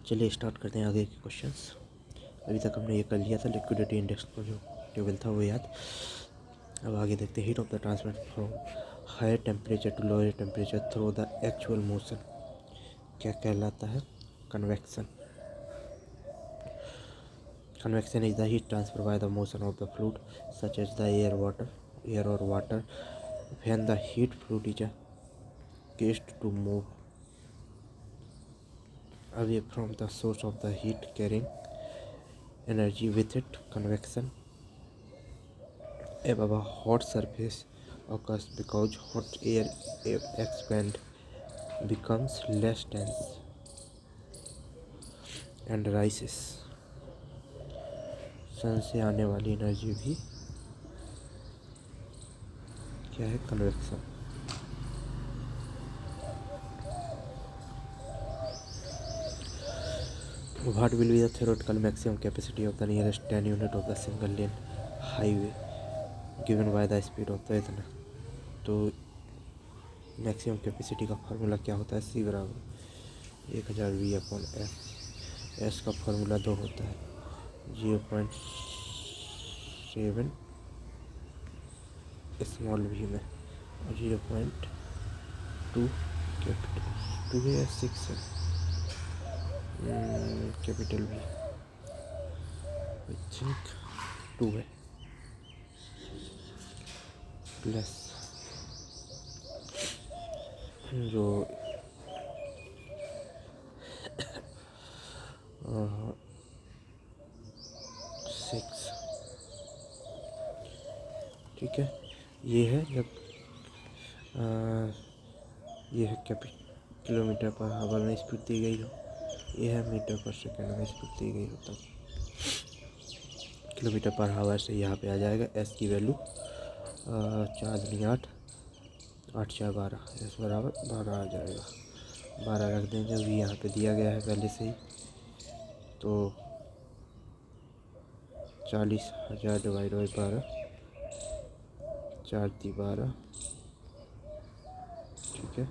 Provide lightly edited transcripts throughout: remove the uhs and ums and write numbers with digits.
चलिए स्टार्ट करते हैं आगे के क्वेश्चंस। अभी तक हमने ये कर लिया था लिक्विडिटी इंडेक्स का जो टेबल था वो याद। अब आगे देखते हैं heat of the transfer from higher temperature to lower temperature through the actual motion क्या कहलाता है? Convection. Convection is the heat transfer by the motion of the fluid such as the air or water when the heat fluid is caused to move away from the source of the heat carrying energy with it. Convection above a hot surface occurs because hot air expands, becomes less dense and rises. सन से आने वाली energy भी क्या है? Convection. What will be the theoretical maximum capacity of the nearest 10 unit of the single lane highway given by the speed of the इतना? तो maximum capacity का formula क्या होता है? C बराबर 1000 V अपॉन एस। एस का formula 2 होता है 0.7 स्मॉल वी में और 0.2 कैपिटल 2 है या 6 है कैपिटल वी आई थिंक 2 है प्लस जो 6। ठीक है, ये है जब ये है किलोमीटर पर आवर में स्पीड दी गई हो, ये है मीटर पर सेकंड में स्पीड दी गई हो, तब किलोमीटर पर आवर से यहाँ पे आ जाएगा एस की वैल्यू 4 दूनी 8, 8 4 12, एस बराबर 12 आ जाएगा। 12 रख दें जब यहाँ पे दिया गया है पहले से ही, तो 40,000 डिवाइड बाई 12, 4 × 12, ठीक है,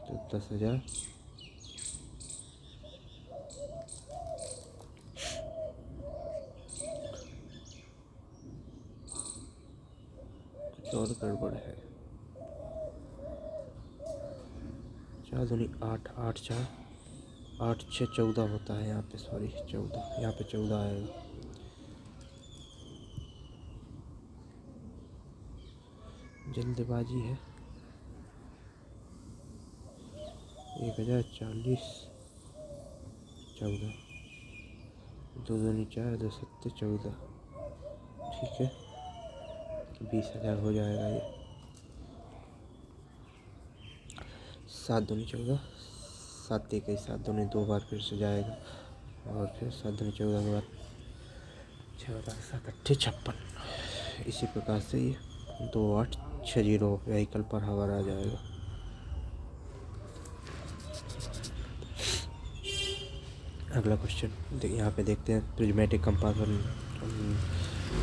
तो 10,000 कुछ और गड़बड़ है। 4 दूनी 8, 8 4, 8 6 14 होता है यहाँ पे, सॉरी 14, यहाँ पे 14 आएगा। जल्दबाजी है। 1040 14, 2 दूनी 4, 2 7 14, ठीक है, 20,000 हो जाएगा ये। 7 दूनी 14, 7 21, 7 दूनी 2 बार फिर से जाएगा और फिर 7 दूनी 14 के बाद 14 7 8 56। इसी प्रकार से ये 2860 व्हीकल पर आवर आ जाएगा। अगला क्वेश्चन यहाँ पे देखते हैं प्रिज्मेटिक कंपास और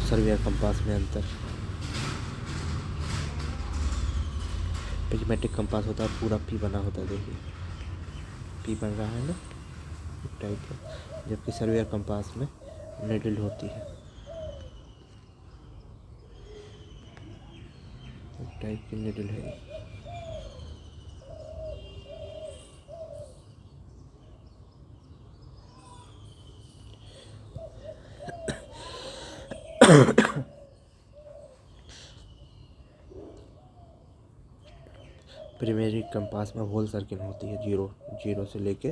सर्वियर कंपास में अंतर। प्रिज्मेटिक कंपास होता है पूरा पी बना होता है, देखिए पी बन रहा है ना टाइप का, जबकि सर्वियर कंपास में निडल होती है टाइप की निडल है। प्राइमरी कंपास में होल सर्किल होती है 0 से लेके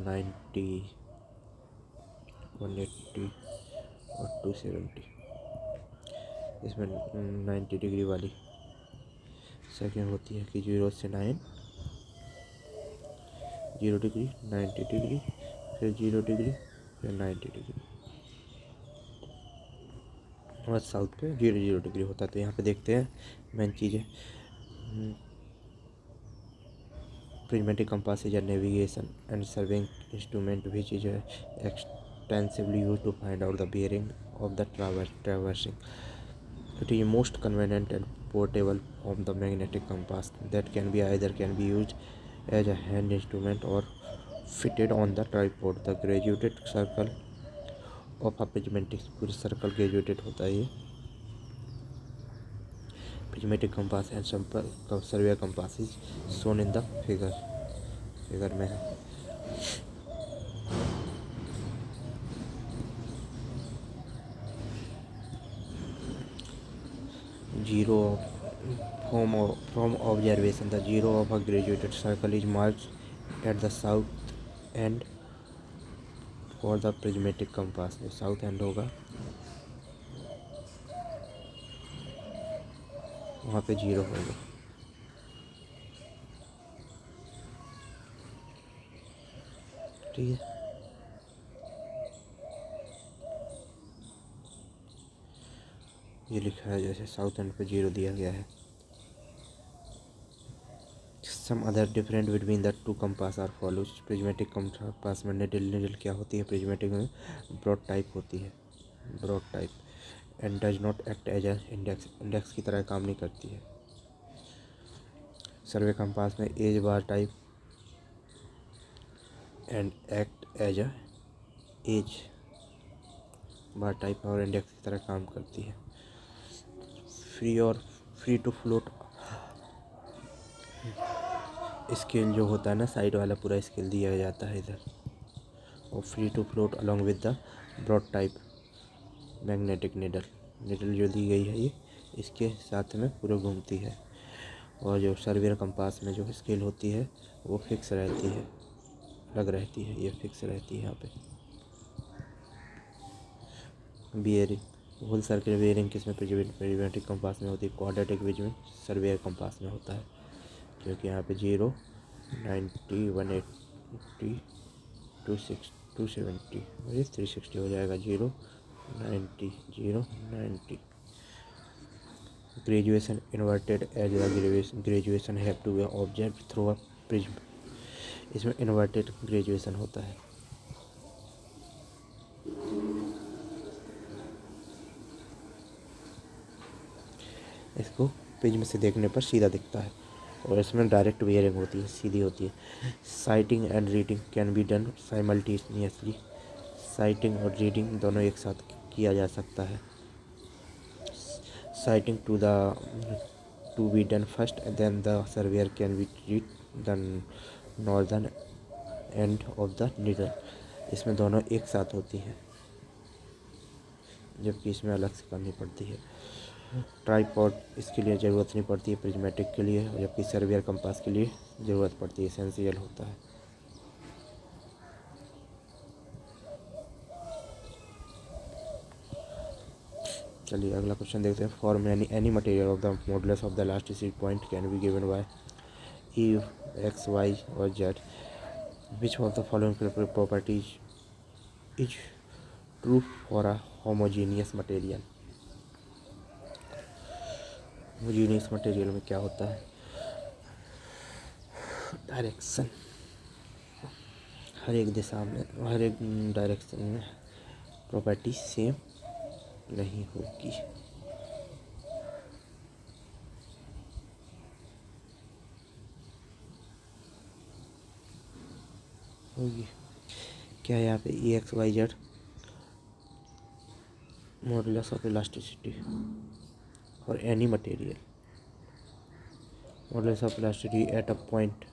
90, 180 और 270। इसमें 90 डिग्री वाली सर्किल होती है कि 0 से 9, 0 डिग्री, 90 डिग्री, फिर 0 डिग्री, फिर 90 डिग्री, और साउथ पे 0 डिग्री होता है। तो यहाँ पे देखते हैं मेन चीज़ें। Prismatic compass is a navigation and surveying instrument which is extensively used to find out the bearing of the traversing. It is most convenient and portable of the magnetic compass that can be used as a hand instrument or fitted on the tripod. The graduated circle of a prismatic, पूरे circle graduated होता है ये prismatic compass and simple surveyor compass is shown in the figure में है। Zero from observation, the zero of a graduated circle is marked at the south end for the prismatic compass। जो south and होगा वहाँ पे zero होगा। ठीक है, ये लिखा है जैसे साउथ एंड पे जीरो दिया गया है। Some other difference between the two compass are follows। Prismatic compass में निडल क्या होती है, प्रिज्मेटिक में ब्रॉड टाइप होती है, broad type and does not act as a index की तरह काम नहीं करती है। सर्वे कंपास में as bar type and act as as bar type और इंडेक्स की तरह काम करती है। फ्री टू फ्लोट स्केल जो होता है ना, साइड वाला पूरा स्केल दिया जाता है इधर, और free to float along with the broad type magnetic needle जो दी गई है ये इसके साथ में पूरा घूमती है। और जो सर्वियर कंपास में जो स्केल होती है वो फिक्स रहती है, अलग रहती है, ये फिक्स रहती है यहाँ पे। बियरिंग होल सर्किल बियरिंग किसमें प्रिज्मेटिक कंपास में होती है, क्वाड्रेटिक में सर्वियर कंपास में होता है, क्योंकि यहाँ पे 0, 90, 180, 270 ये 360 हो जाएगा। 0, 90, 0, 90। Graduation inverted as the graduation have to be observe through a prism. इसमें इन्वर्टेड ग्रेजुएशन होता है। इसको प्रिज्म से देखने पर सीधा दिखता है, और इसमें डायरेक्ट बियरिंग होती है, सीधी होती है। Sighting and reading can be done simultaneously. Sighting और रीडिंग दोनों एक साथ किया जा सकता है। Sighting to be done first and then the surveyor can be read the northern end of the needle. इसमें दोनों एक साथ होती हैं, जबकि इसमें अलग से करनी पड़ती है। ट्राइपॉड इसके लिए ज़रूरत नहीं पड़ती है प्रिज्मेटिक के लिए, जबकि सर्वियर कंपास के लिए ज़रूरत पड़ती है, एसेंशियल होता है। चलिए अगला क्वेश्चन देखते हैं। For any material of the modulus of the elasticity point can be given by E X Y और Z. Which of the following properties is true for a homogeneous material. Homogeneous material में क्या होता है, direction, हर एक दिशा में, हर एक direction में property same नहीं होगी। क्या है यहाँ पे E X Y Z modulus of elasticity और any material. Modulus of elasticity at a point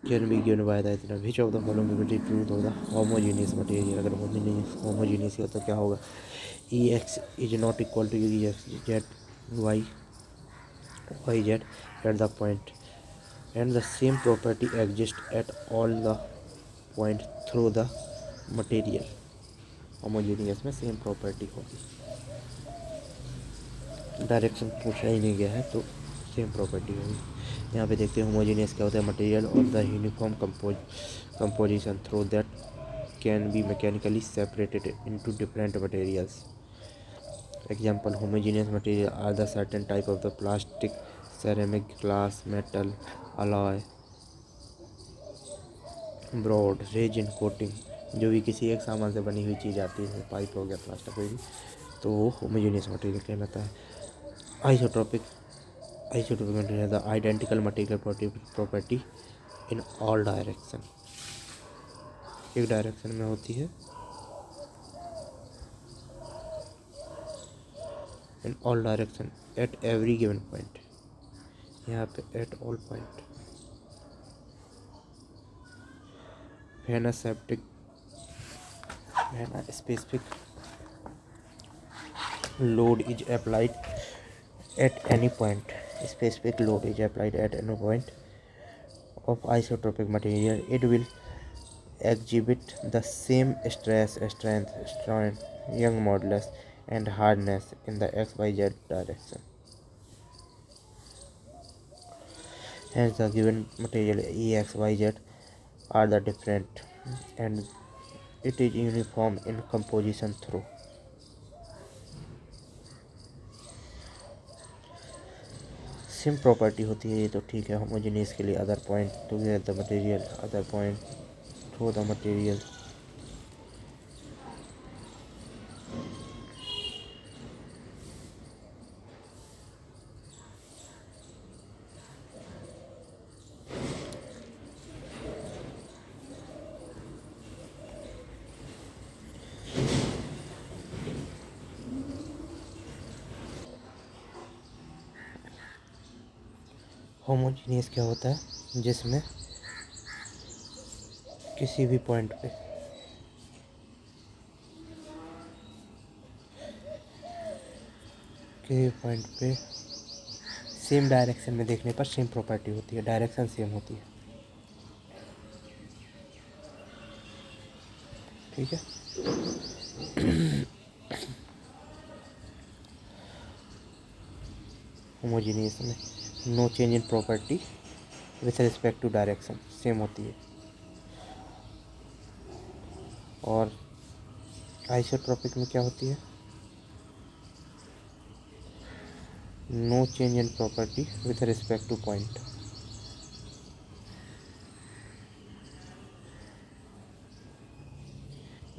can be given by the इतना which of the following will be true of the homogeneous material. अगर homogeneous है तो क्या होगा, E X is not equal to E X Z Y Y Z at the point and the same property exist at all the point through the material. Homogeneous में same property होगी, direction पूछा ही नहीं गया है तो same property होगी। यहाँ पे देखते हैं होमोजीनियस क्या होता है, मटेरियल और the uniform composition through that can be mechanically separated into different materials. Example, homogeneous material are the certain type of the plastic, ceramic, glass, metal, alloy, broad, resin, coating. जो भी किसी एक सामान से बनी हुई चीज़ आती है, पाइप हो गया, प्लास्टिक कोई भी, तो वो होमोजीनियस मटेरियल कहलाता है। Isotropic material the identical material property in all direction, एक डायरेक्शन में होती है, in all direction at every given point, यहाँ पे at all point. When a specific load is applied at any point, specific load is applied at any point of isotropic material, it will exhibit the same stress, strength, strain, Young modulus and hardness in the xyz direction. Hence the given material EXYZ are the different and it is uniform in composition through. Same property होती है ये तो ठीक है, homogeneous के लिए other point two the material, other point through the material. Homogeneous क्या होता है, जिसमें किसी भी पॉइंट पे सेम डायरेक्शन में देखने पर सेम प्रॉपर्टी होती है, डायरेक्शन सेम होती है, ठीक है। होमोजीनियस में no change in property with respect to direction, same होती है। और आइसोट्रोपिक में क्या होती है, no change in property with respect to point.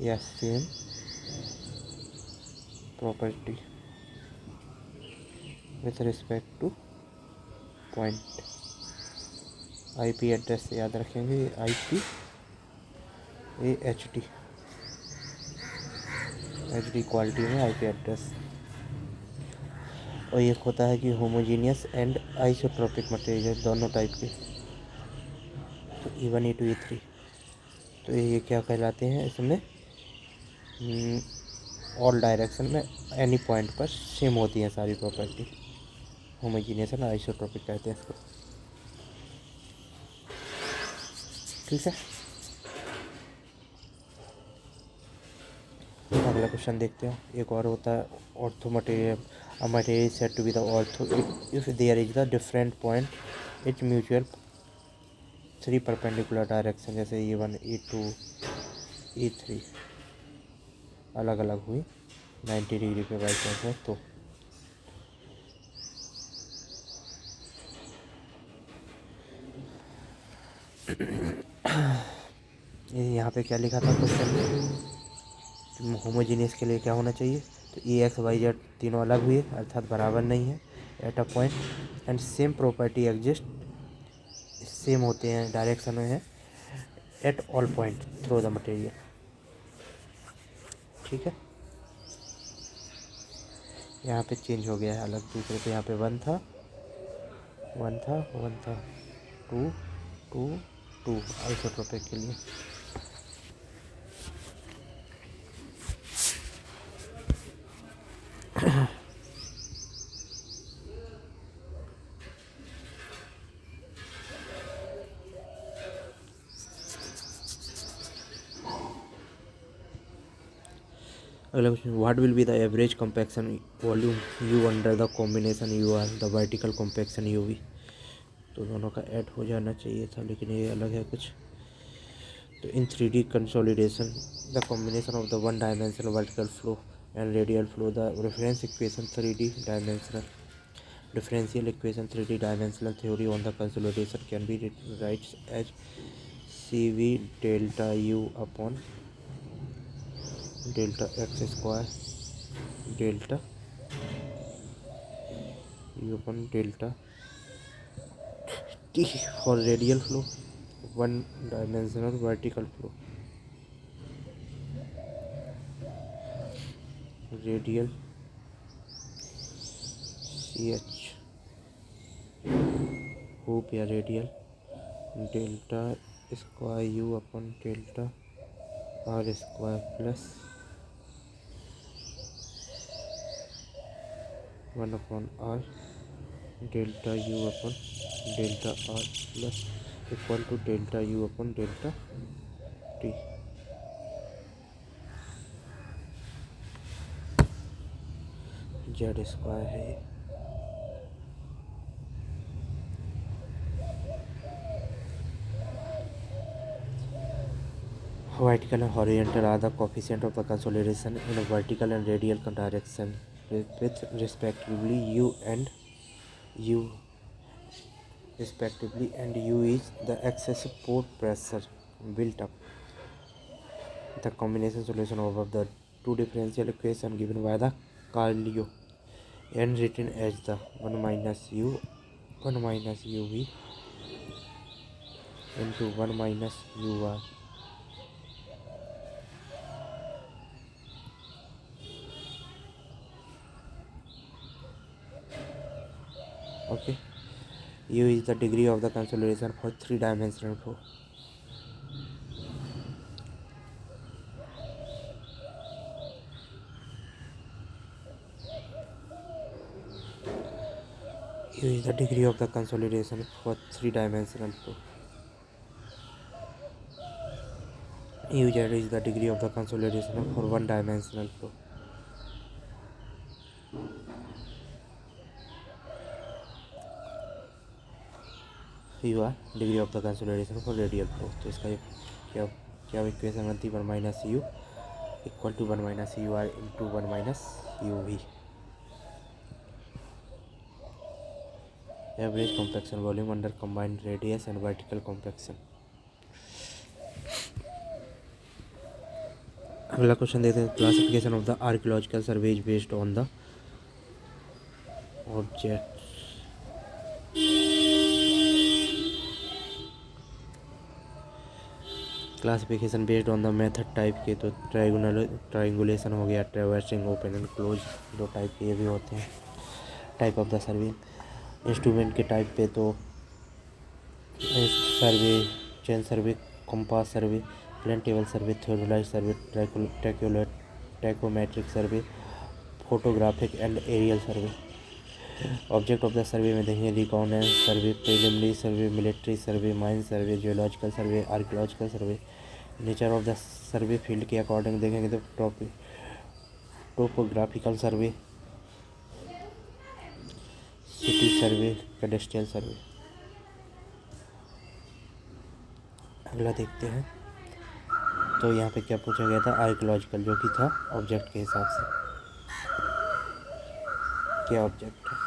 या same property with respect to point. IP address से याद रखेंगे, आईपी एचडी, एचडी क्वालिटी में आईपी एड्रेस। और एक होता है कि होमोजीनियस एंड आइसोट्रोपिक मटेरियल, दोनों टाइप के, तो E1 E2 E3, तो ये क्या कहलाते हैं, इसमें ऑल डायरेक्शन में एनी पॉइंट पर सेम होती हैं सारी प्रॉपर्टी, होमोजीनियस एंड आइसोट्रोपिक कहते हैं इसको, ठीक है। अगला क्वेश्चन देखते हैं, एक और होता है ortho material, a material said to be the ortho if there is the different point it mutual 3 perpendicular direction, जैसे E1 E2 E3 अलग अलग हुई 90 डिग्री पे बाई चांस है, तो ये यहाँ पे क्या लिखा था क्वेश्चन में, होमोजीनियस के लिए क्या होना चाहिए, तो EXYZ तीनों अलग हुए अर्थात बराबर नहीं है eight a point and same property exist, same होते हैं डायरेक्शन में है at all point through the material, ठीक है। यहाँ पे चेंज हो गया है अलग, दूसरे पे यहाँ पे 1 था 1 था 1 था 2 2 2 आइसोट्रोपिक के लिए। अगला question, what will be the average compaction volume U under the combination UR the vertical compaction UV, तो दोनों का ऐड हो जाना चाहिए था लेकिन ये अलग है कुछ। तो इन 3D consolidation the combination of the 1 dimensional vertical flow and radial flow, the reference equation 3D dimensional differential equation 3D dimensional theory on the consolidation can be written as CV delta U upon delta x square delta U upon delta T for radial flow one dimensional vertical flow, radial CH हुप या radial delta square U upon delta R square plus 1/r delta U upon delta R plus equal to delta U upon delta T। Z square है ये। Vertical and horizontal are the coefficient of the consolidation in a vertical and radial direction with respectively U and U is the excessive pore pressure built up. The combination solution of the two differential equation given by the Carlio and written as the 1 minus UV into 1 minus UR. Okay, U is the degree of the consolidation for three-dimensional flow. U is the degree of the consolidation for three-dimensional flow. UZ is the degree of the consolidation for one-dimensional flow. UR degree of the consolidation for radial flow. तो इसका क्या equation बनती है 1 minus U equal to 1 minus UR into 1 minus UV। Average compaction volume under combined radius and vertical compaction. अगला question देखते हैं। Classification of the archaeological survey is based on the object. Classification based on the method type के तो triangulation हो गया, traversing, open and close, दो type के ये भी होते हैं। Type of the survey instrument के टाइप पे तो सर्वे, chain survey, compass survey, plane table survey, theodolite survey, tacheometric survey, photographic and aerial survey. Object of the survey में देखेंगे reconnaissance survey, preliminary survey, military survey, mine survey, geological survey, archaeological survey. Nature of the survey field के according देखेंगे तो topographical survey, city survey, cadastral survey. अगला देखते हैं। तो यहाँ पे क्या पूछा गया था, आर्कियोलॉजिकल, जो कि था ऑब्जेक्ट के हिसाब से। क्या ऑब्जेक्ट है?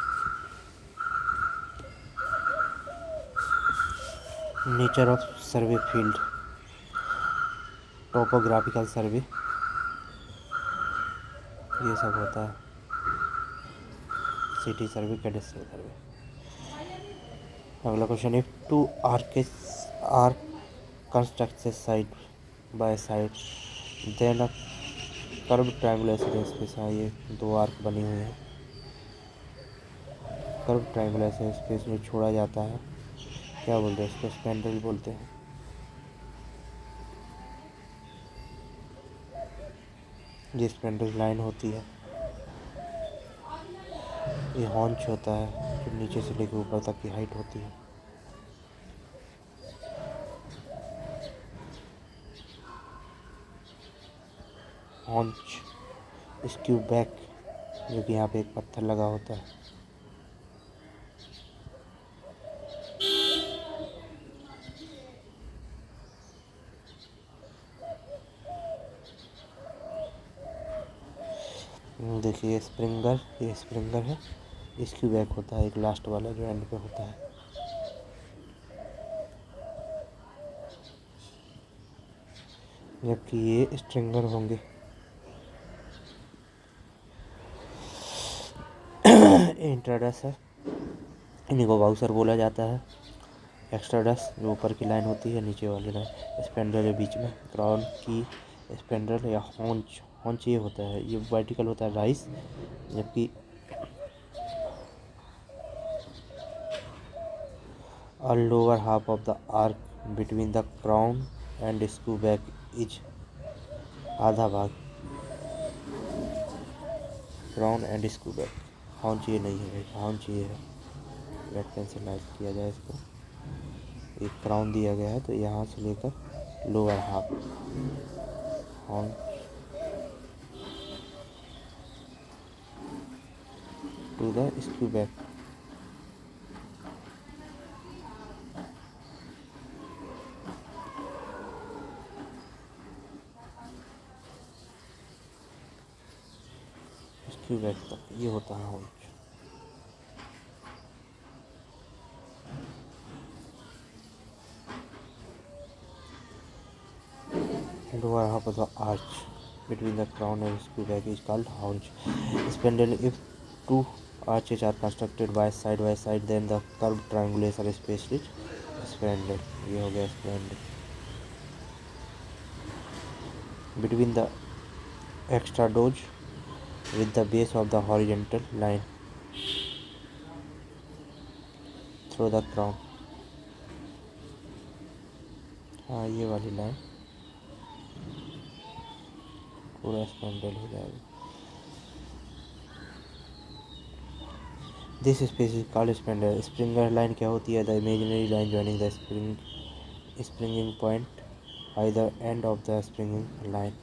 Nature of survey field, topographical survey, ये सब होता है। City survey, cadastral survey. अगला question, if two arc constructed side by side then a curve triangular space. हाँ, ये दो आर्क बनी हुई हैं, कर्व ट्रायंगुलर स्पेस में छोड़ा जाता है। क्या बोलते हैं इसको? स्पैंड्रेल बोलते हैं। ये स्पैंड्रेल लाइन होती है, ये हॉन्च होता है जो नीचे से लेकर ऊपर तक की हाइट होती है। हॉन्च, स्क्यू बैक, जो कि यहाँ पे एक पत्थर लगा होता है। देखिए ये स्प्रिंगर है, स्क्यू बैक होता है एक लास्ट वाला जो एंड पे होता है। जबकि ये स्ट्रिंगर होंगे। इंट्रोडक्शन, इन्हीं को बाउसर बोला जाता है। एक्स्ट्राडस जो ऊपर की लाइन होती है, नीचे वाली लाइन, स्पेंड्रल है बीच में, क्राउन की स्पेंड्रल या हॉन्च, हॉन्च ये होता है, ये वर्टिकल होता है राइस, जबकि lower half of the arc between the crown and screw back is, आधा भाग क्राउन एंड स्क्रू बैक, हॉन्च ये नहीं है, हॉन्च ये है, रेड पेन से लाइट किया जाए इसको, एक क्राउन दिया गया है तो यहाँ से लेकर lower half haunch to the screw back, screw back तक ये होता है हॉन्च। Lower half of the arch between the crown and screw back is called haunch. Spindle. If two arches are constructed by side, then the curved triangular space is spindle. ये हो गया spindle. Between the extradoge with the base of the horizontal line through the crown. हाँ ये वाली line पूरा spandrel हो जाएगा। This space is called spandrel. Springer line क्या होती है? The imaginary line joining the springing point either end of the springing line.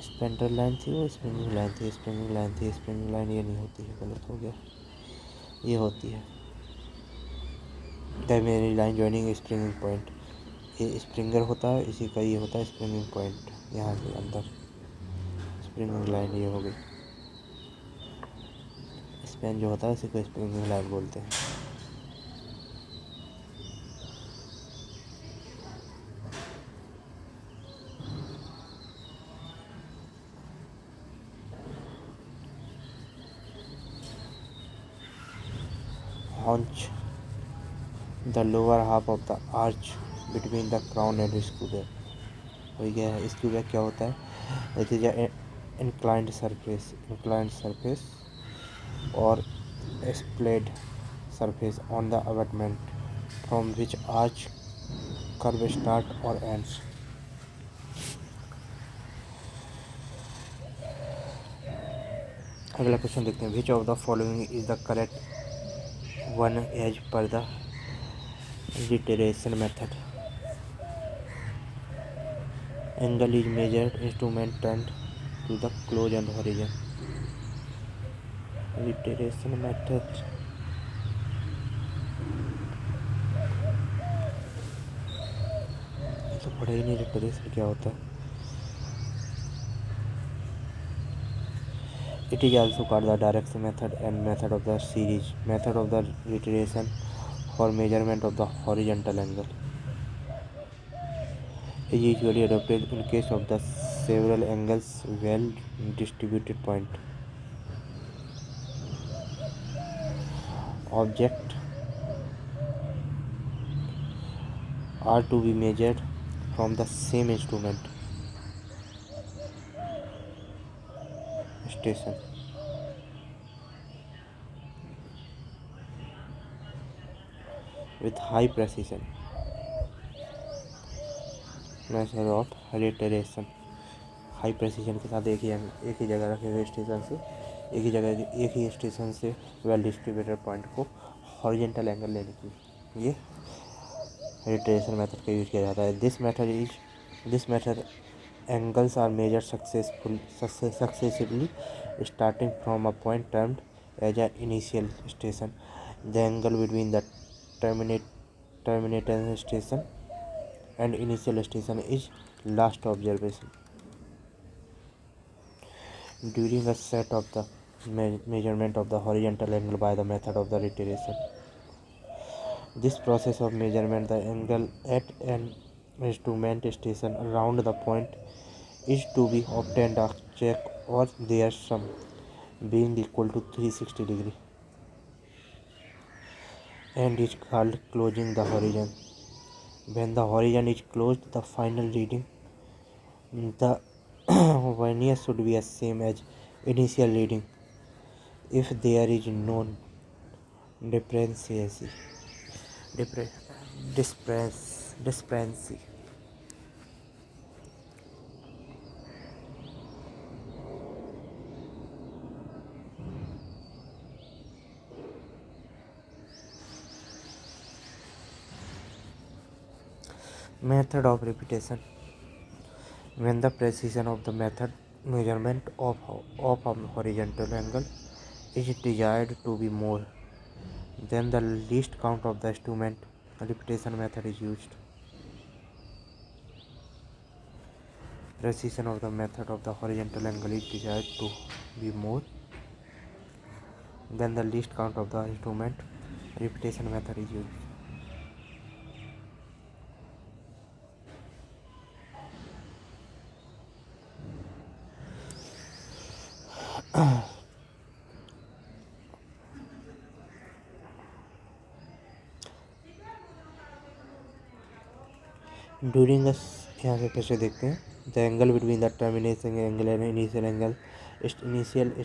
Spandrel line थी वो स्प्रिंगिंग लाइन थी, स्प्रिंगिंग लाइन थी, स्प्रिंगिंग लाइन ये नहीं होती है, गलत हो गया, ये होती है the imaginary line joining springing point. ये स्प्रिंगर होता है, इसी का ये होता है स्प्रिंगिंग पॉइंट, यहाँ के अंदर स्प्रिंगिंग लाइन ये हो गई। स्पैन जो होता है इसी को स्प्रिंगिंग लाइन बोलते हैं। Haunch the lower half of the arch between the crown and screw back. हो गया है। स्क्रू बैक क्या होता है? इट इज इंक्लाइंड सरफेस और स्प्लेड surface on the abutment from which arch curve start or ends. अगला क्वेश्चन देखते हैं। Which of the following is the correct one as पर the reiteration method? Angle is measured, instrument turned to the close and horizon. Reiteration method तो पढ़ा ही नहीं, रिटेरेशन क्या होता है। It is also called the direction method and method of the series. Method of the reiteration for measurement of the horizontal angle is usually adopted in case of the several angles well distributed point. Objects are to be measured from the same instrument station with high precision. Measure of reiteration high precision के साथ एक ही जगह रखे हुए station से एक ही station से well distributed point को हॉरिजॉन्टल एंगल लेने की ये रिटेरेशन मेथड का यूज किया जाता है। This method angles are measured successively starting from a point termed as an initial station. The angle between the terminating station and initial station is last observation during a set of the measurement of the horizontal angle by the method of the reiteration. This process of measurement the angle at an instrument station around the point is to be obtained a check or their sum being equal to 360 degree. and is called closing the horizon. When the horizon is closed, the final reading, the vernier should be the same as initial reading if there is no discrepancy. Dipre- discrepancy. Method of repetition. When the precision of the method measurement of a horizontal angle is desired to be more than the least count of the instrument, repetition method is used. Precision of the method of the horizontal angle is desired to be more than the least count of the instrument, repetition method is used. During the यहाँ पे फिर से देखते हैं the angle between the terminating angle and initial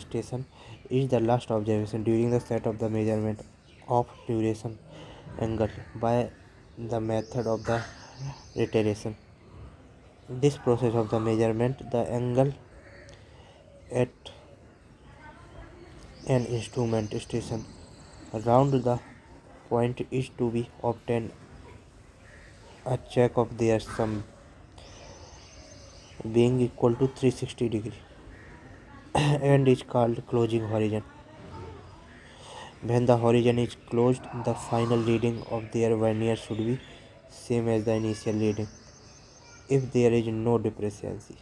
station is the last observation during the set of the measurement of duration angle by the method of the reiteration. This process of the measurement the angle at an instrument station around the point is to be obtained a check of their sum being equal to 360 degree and is called closing horizon. When the horizon is closed, the final reading of their vernier should be same as the initial reading if there is no discrepancy.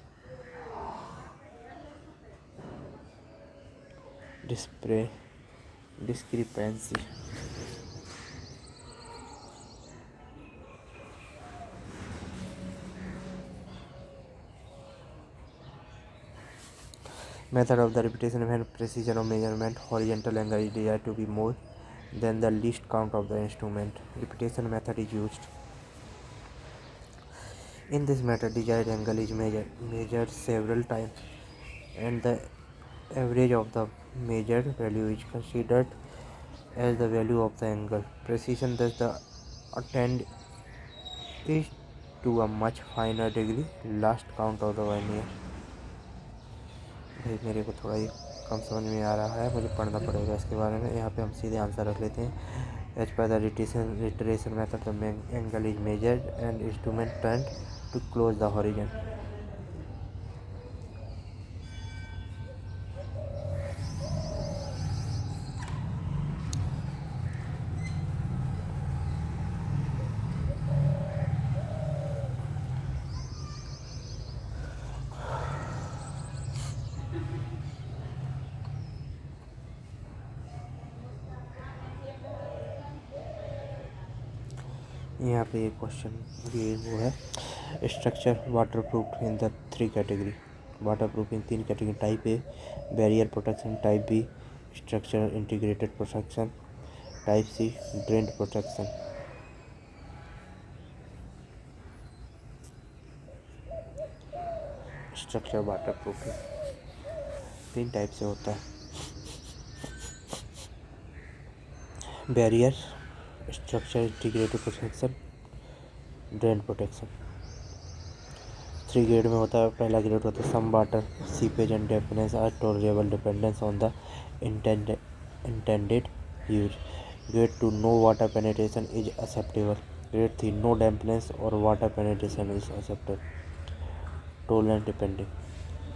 Discrepancy. Method of the repetition. When precision of measurement horizontal angle is desired to be more than the least count of the instrument, repetition method is used. In this method, desired angle is measured several times and the average of the measured value is considered as the value of the angle. Precision thus the attained is to a much finer degree last count of the vernier. भाई मेरे को थोड़ा ये कम समझ में आ रहा है, मुझे पढ़ना पड़ेगा इसके बारे में। यहाँ पे हम सीधे आंसर रख लेते हैं। एज पर the reiteration method the angle is measured and instrument turn to close the horizon. यहाँ पे एक क्वेश्चन ये वो है structure waterproof in the 3 category. Waterproof in 3 category. Type A barrier protection, type B structure integrated protection, type C drain protection. Structure waterproof 3 type से होता है। Barrier, structure integrated protection, drain protection. 3 grade में होता है। पहला grade होता है some water seepage and dampness are tolerable dependence on the intended use. Grade 2 no water penetration is acceptable. Grade 3 no dampness और water penetration is acceptable, tolerance depending.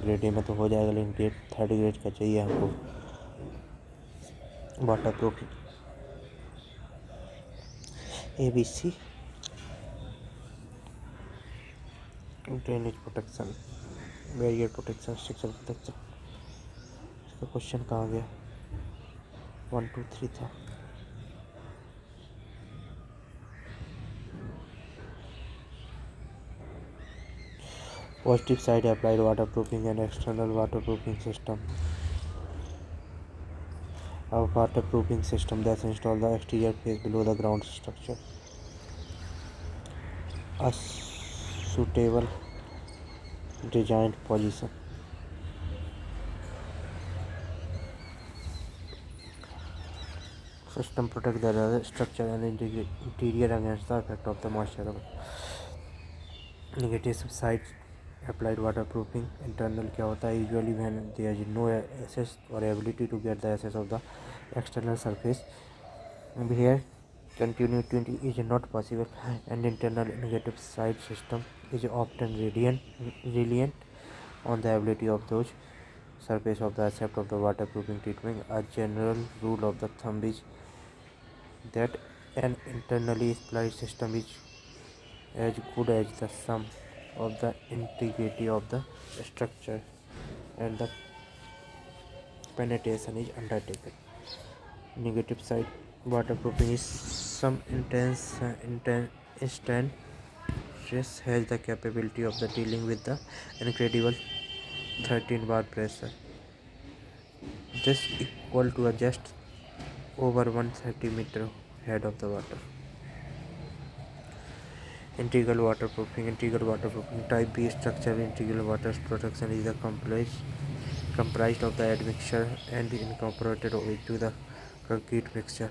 Grade A में तो हो जाएगा, लेकिन ग्रेड 3rd ग्रेड का चाहिए हमको water proof. ABC drainage protection, barrier protection, structure protection. इसका क्वेश्चन कहाँ गया? 1 2 3 था। Positive side applied water proofing and external water proofing system. A waterproofing system that installs the exterior face below the ground structure. A suitable designed position. System protect the structure and interior against the effect of the moisture. Negative side applied waterproofing. Internal क्या होता है? Usually when there is no access or ability to get the access of the external surface. And here continuity is not possible, and internal negative side system is often reliant on the ability of those surface of the accept of the waterproofing treatment. A general rule of the thumb is that an internally applied system is as good as the sum of the integrity of the structure and the penetration is undertaken. Negative side waterproofing is some instant stress has the capability of the dealing with the incredible 13 bar pressure. This equal to a just over 130 meter head of the water. Integral waterproofing type B structure. Integral water protection is a comprised of the admixture and incorporated into the concrete mixture.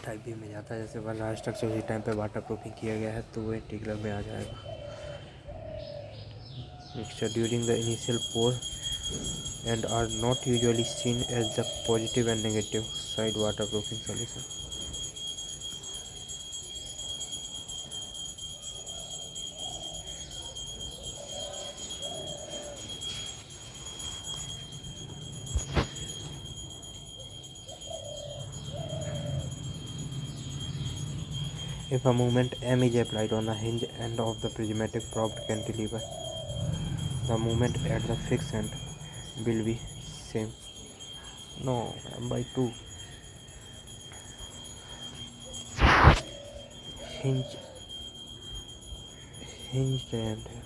Type B में जाता है, जैसे बन रहा structure उसी time पे water proofing किया गया है तो वो इंटीग्रल में आ जाएगा. Mixture during the initial pour and are not usually seen as the positive and negative side waterproofing solution. If a moment M is applied on the hinge end of the prismatic propped cantilever, the moment at the fixed end will be same. No, M by 2. Hinge end है.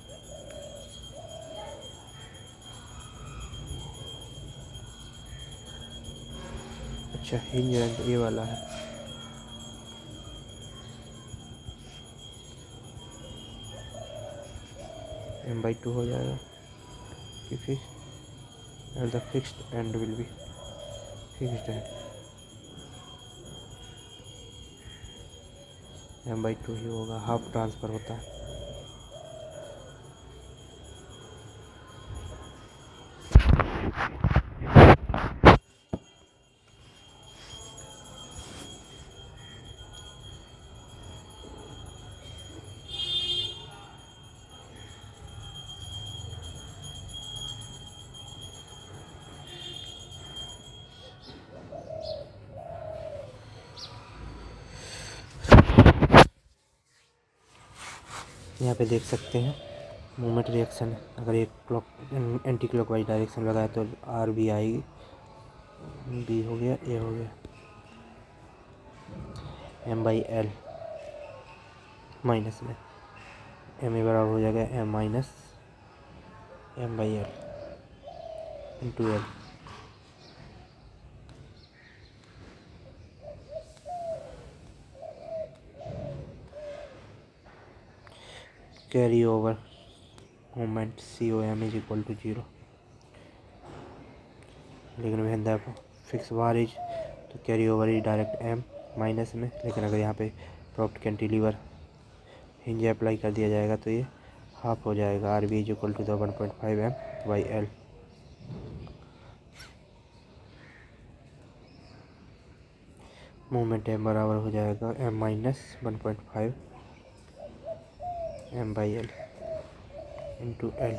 अच्छा hinge and ये वाला है. M by 2 हो जाएगा क्योंकि at the fixed end will be fixed end. M by 2 ही होगा, half transfer होता है. यहाँ पे देख सकते हैं मूवमेंट रिएक्शन. अगर एक क्लॉक एंटी क्लॉकवाइज डायरेक्शन लगाए तो आर बी आएगी. बी हो गया, ए हो गया. एम बाई एल माइनस में एम ए बराबर हो जाएगा M minus M by L into L. Carry over moment C O M is equal to 0. लेकिन when the fix far is तो carry over is direct M minus में. लेकिन अगर यहाँ पे प्रॉप्ट कैंटिलीवर हिंज अप्लाई कर दिया जाएगा तो ये हाफ हो जाएगा. R B is equal to the 1.5 M by L. Moment M बराबर हो जाएगा M minus 1.5 M by L into L.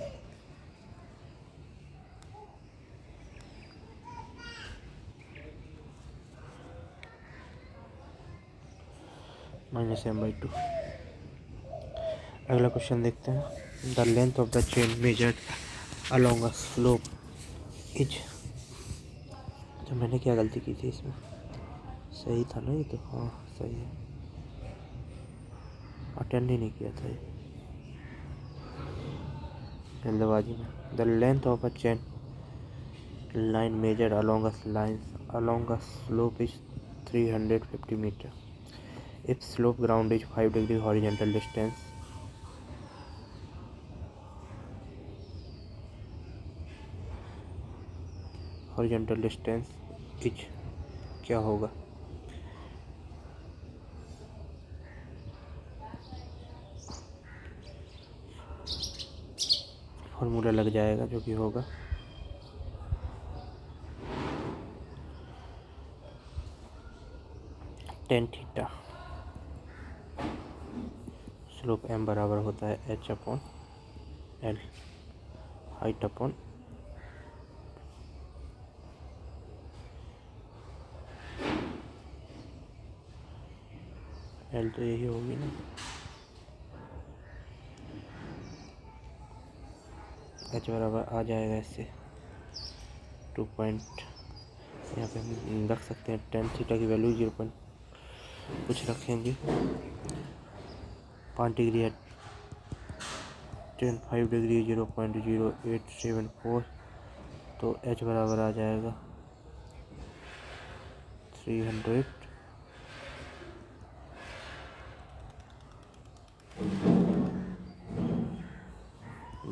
Minus M by 2. अगला क्वेश्चन देखते हैं. The length of the chain measured along a slope is. तो मैंने क्या गलती की थी इसमें? सही था ना ये तो? हाँ सही है. अटेंड ही नहीं किया था ये जल्दबाजी में. The length of a chain line measured along a slope is 350 meter. If slope ground is 5 degree horizontal distance is क्या होगा? फॉर्मूला लग जाएगा जो कि होगा tan थीटा। स्लोप m बराबर होता है h/l, हाइट अपॉन l, तो यही होगी ना। h बराबर आ जाएगा इससे 2 पॉइंट, यहाँ पे हम रख सकते हैं tan थीटा की वैल्यू 0 कुछ रखेंगे 5 डिग्री है, tan 5 डिग्री 0.0874, तो h बराबर आ जाएगा 300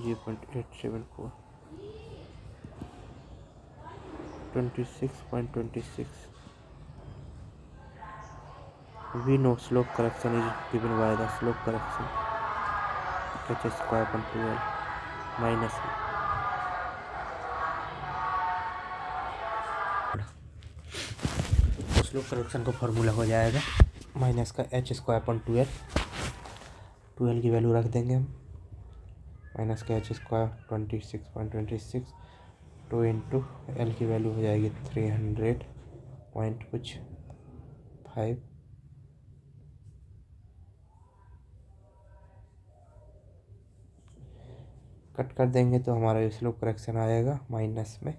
0.874 26.26. We know slope correction is given by the slope correction h square upon 2l minus slope correction का फॉर्मूला हो जाएगा माइनस का h स्क्वायर अपॉन 2l की वैल्यू रख देंगे हम, माइनस का h स्क्वायर 26.26 2 इंटू एल की वैल्यू हो जाएगी 300 पॉइंट कुछ 5, कट कर देंगे तो हमारा स्लोप करेक्शन आएगा माइनस में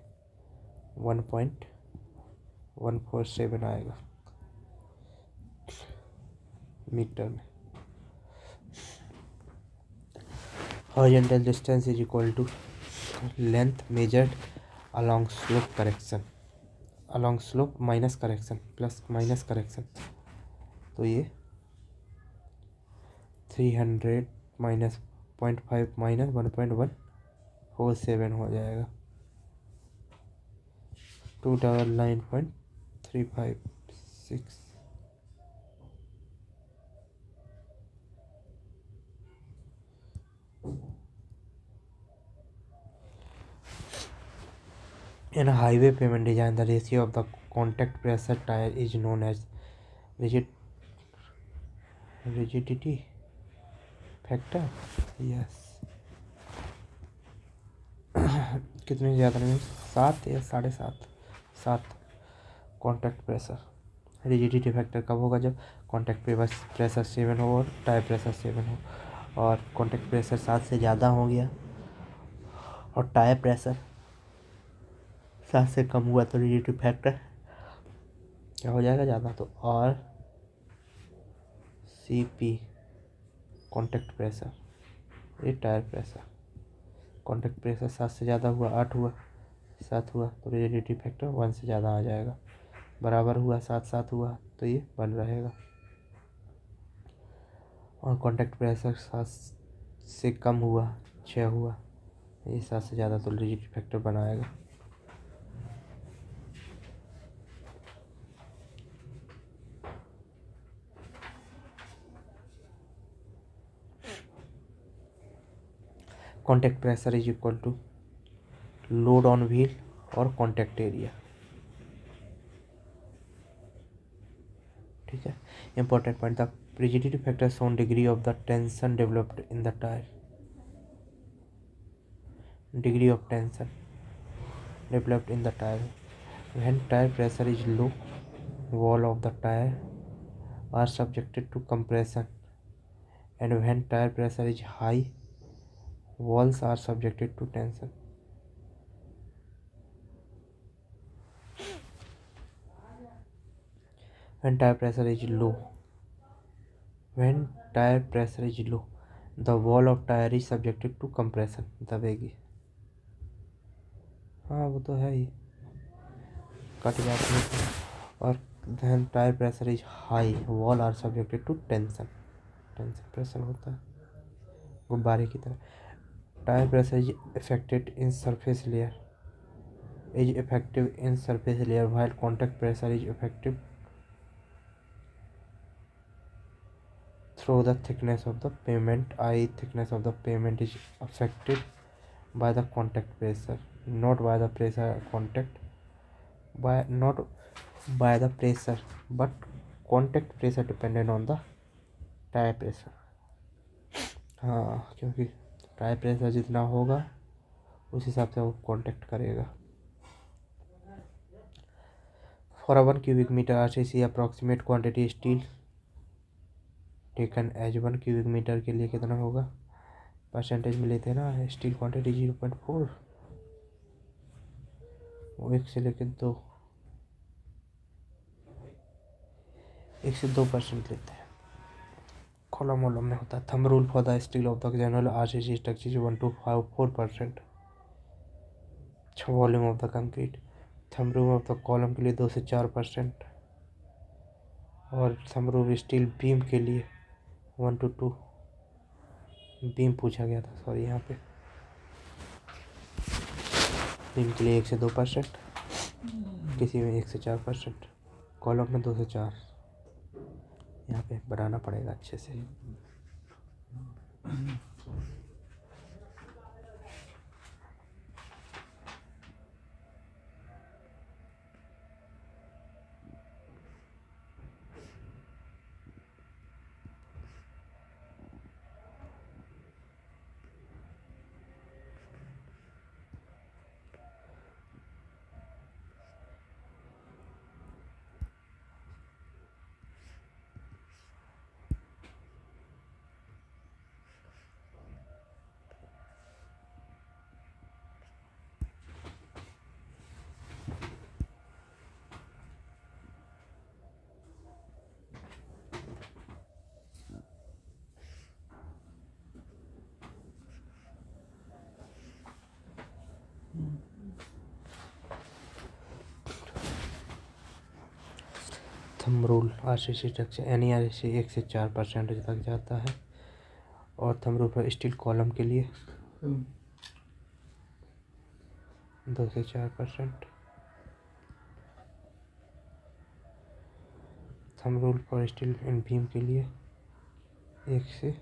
1.147 आएगा मीटर में। Horizontal distance is equal to length measured along slope minus correction plus minus correction, तो ये 300 माइनस 0.5 माइनस 1.147 हो जाएगा 299.356। In a highway pavement design, the ratio of the contact pressure tire is known as rigidity factor. Yes. कितने ज़्यादा नहीं, 7 या 7.5, 7 contact pressure. Rigidity factor कब होगा? जब कॉन्टैक्ट प्रेशर 7 हो और टायर प्रेशर 7 हो, और कॉन्टैक्ट प्रेशर 7 से ज़्यादा हो गया और टायर प्रेशर 7 से कम हुआ तो रिजिडिटी फैक्टर क्या हो जाएगा? ज़्यादा। तो और CP कॉन्टैक्ट प्रेशर, ये टायर प्रेशर, कॉन्टैक्ट प्रेशर 7 से ज़्यादा हुआ, 8 हुआ, 7 हुआ तो रिजिडिटी फैक्टर 1 से ज़्यादा आ जाएगा। बराबर हुआ 7 हुआ तो ये 1 रहेगा। और कॉन्टैक्ट प्रेशर 7 से कम हुआ, 6 हुआ, ये 7 से ज़्यादा तो रिजिडिटी फैक्टर बनाएगा। Contact pressure is equal to load on wheel और कॉन्टैक्ट एरिया। ठीक है, important point, the rigidity factor on degree of the tension developed in the tyre. Degree of tension developed in the tyre, when tyre pressure is low, wall of the tire are subjected to compression, and when tire pressure is high, walls are subjected to tension. When tire pressure is low, the wall of tire is subjected to compression, दबेगी। हाँ वो तो है ही। Cut जाती है। और then tire pressure is high, wall are subjected to tension pressure होता है गुब्बारे की तरह। Tyre pressure is affected in surface layer while contact pressure is effective through the thickness of the pavement. Thickness of the pavement is affected by the contact pressure, not by the pressure contact not by the pressure, but contact pressure dependent on the tyre pressure. हाँ, क्योंकि tyre pressure जितना होगा उस हिसाब से वो contact करेगा। For 1 cubic meter RCC approximate quantity steel taken as 1 cubic meter के लिए कितना होगा, परसेंटेज में लेते हैं ना। स्टील क्वांटिटी 0.4, वो 1 से 2% लेते हैं। कॉलम वॉलम में होता है। Thumb rule for the steel of the general RCC structure 1 to 4%। Volume of the concrete. Thumb rule of the column के लिए 2 से 4%। और थंब रूल स्टील बीम के लिए 1 to 2। बीम पूछा गया था, सॉरी, यहाँ पे बीम के लिए 1 से 2%, किसी में 1 से 4%, कॉलम में 2 से 4। यहाँ पे बनाना पड़ेगा अच्छे से। थंब रूल RCC स्ट्रक्चर यानी RCC 1 से 4% तक जाता है। और थंब रूल पर स्टील कॉलम के लिए 2 से 4%। Thumb rule for steel and beam के लिए 1 से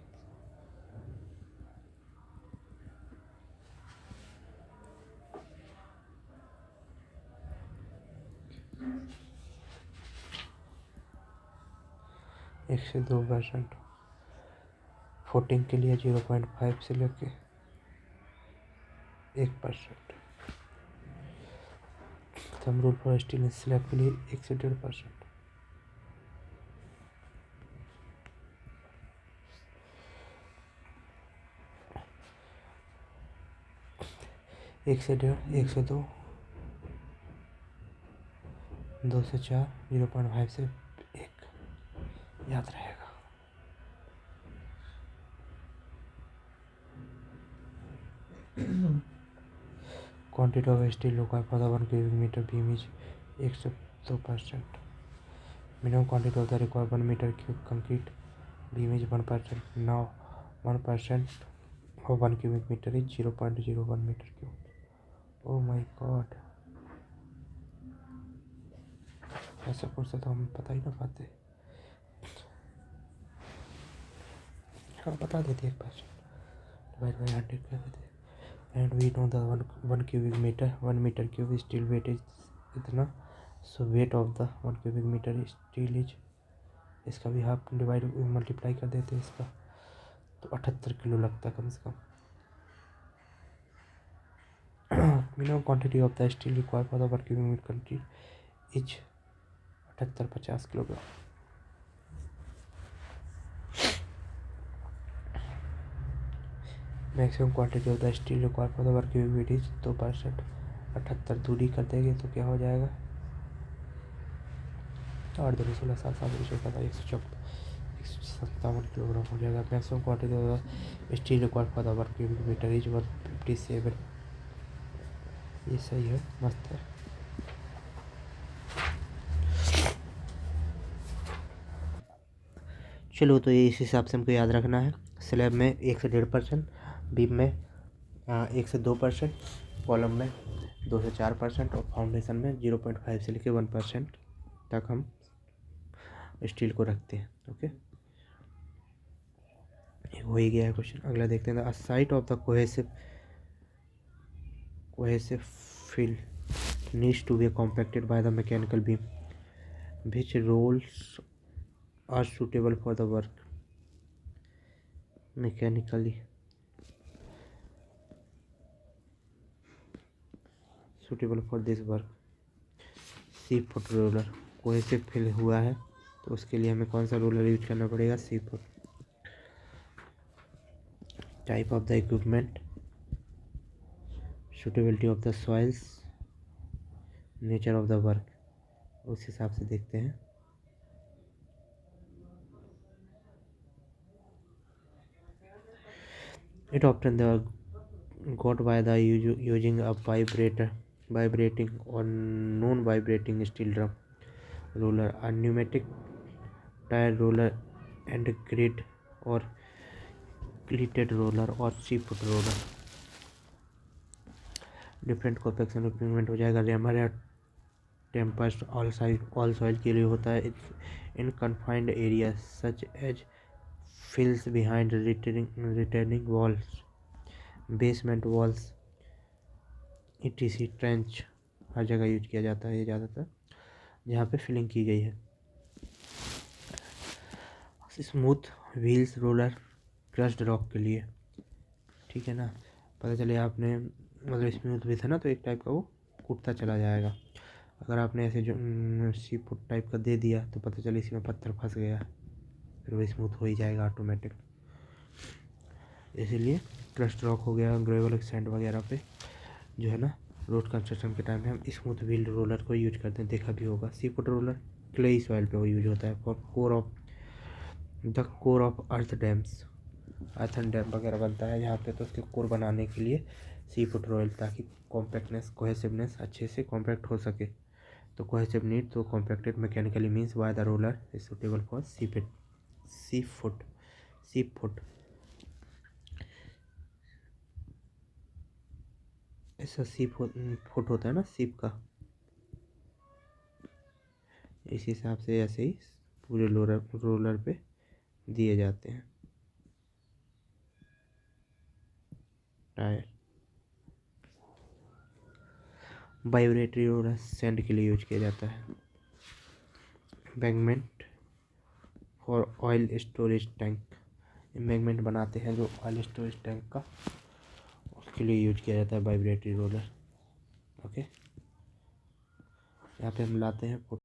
2%। फुटिंग के लिए 0.5 से लेके 1%। Thumb rule for steel slab के लिए 1 से 1.5%। एक से 1.5, 1 से 2, 2 से 4, 0.5 से 1, याद रहेगा। Quantity of steel required for the 1 cubic meter beam is 1 से 2%। Minimum quantity of the required 1 meter cube concrete beam is 1%। Now 1% of 1 cubic meter is 0.01 meter cube। Oh my God, ऐसा कुछ तो हम बता ही ना पाते। हाँ, बता देते 1% डिवाइड बाई 100 कर देते। And we know the 1 cubic meter 1 meter cube steel weight is इतना। So weight of the 1 cubic meter steel is, इसका भी हाफ डिवाइड मल्टीप्लाई कर देते हैं इसका, तो 78 किलो लगता है कम से कम। Minimum quantity of the steel required for the 1 cubic meter concrete is 50 kilogram. Maximum quantity of the steel required for the 1 cubic meter is 2%। 78 दूरी कर देंगे तो क्या हो जाएगा, 8 दूरी 16, 7 7 दूरी 14, 157 किलोग्राम हो जाएगा। Maximum quantity of the steel required for the 1 cubic meter is 157। ये सही है, मस्त है। चलो, तो ये इस हिसाब से हमको याद रखना है। स्लैब में 1 से 1.5%, बीम में 1 से 2%, कॉलम में 2 से 4% और फाउंडेशन में 0.5 से लेकर 1% तक हम स्टील को रखते हैं। ओके, हो ही गया है क्वेश्चन। अगला देखते हैं। Site of the cohesive fill needs to be compacted by the mechanical beam which rolls are suitable for the work. Mechanically suitable for this work. Sheep foot roller cohesive fill हुआ है तो उसके लिए हमें कौन सा रोलर यूज करना पड़ेगा? सी foot. Type of the equipment, suitability of the soils, nature of the work, उस हिसाब से देखते हैं। It often got by the using a vibrating or non-vibrating steel drum roller, a pneumatic tire roller, and grid or cleated roller or 3-foot roller. Different compaction equipment हो जाएगा। Raymer या tempers all soil के लिए होता है। In confined area such as fills behind retaining walls, basement walls, ETC trench, हर जगह use किया जाता है ये ज़्यादातर जहाँ पे फिलिंग की गई है। Smooth wheels roller crushed rock के लिए, ठीक है ना। पता चले आपने मतलब स्मूथ भी था ना तो एक टाइप का वो कूदता चला जाएगा। अगर आपने ऐसे जो सी फुट टाइप का दे दिया तो पता चले इसमें पत्थर फंस गया, फिर वो स्मूथ हो ही जाएगा ऑटोमेटिक। इसीलिए क्रश्ड रॉक हो गया, ग्रेवल सैंड वगैरह पे जो है ना रोड कंस्ट्रक्शन के टाइम में हम स्मूथ व्हील रोलर को यूज करते हैं, देखा भी होगा। सी फुट रोलर क्लेई सॉइल पे वो यूज होता है for core of earth dams, earthen dam वगैरह बनता है यहाँ पे तो उसके कोर बनाने के लिए सी फुट रोलर, ताकि कॉम्पैक्टनेस कोहेसिवनेस अच्छे से कॉम्पैक्ट हो सके। तो cohesive need to compacted mechanically means by the roller is suitable for sheep foot. ऐसा फुट होता है ना सीप का, इस हिसाब से ऐसे ही पूरे रोलर पे दिए जाते हैं। टायर वाइब्रेटरी रोलर सैंड के लिए यूज किया जाता है। Embankment for oil storage tank, embankment बनाते हैं जो ऑयल स्टोरेज टैंक का, उसके लिए यूज किया जाता है वाइब्रेटरी रोलर। ओके, यहाँ पे हम लाते हैं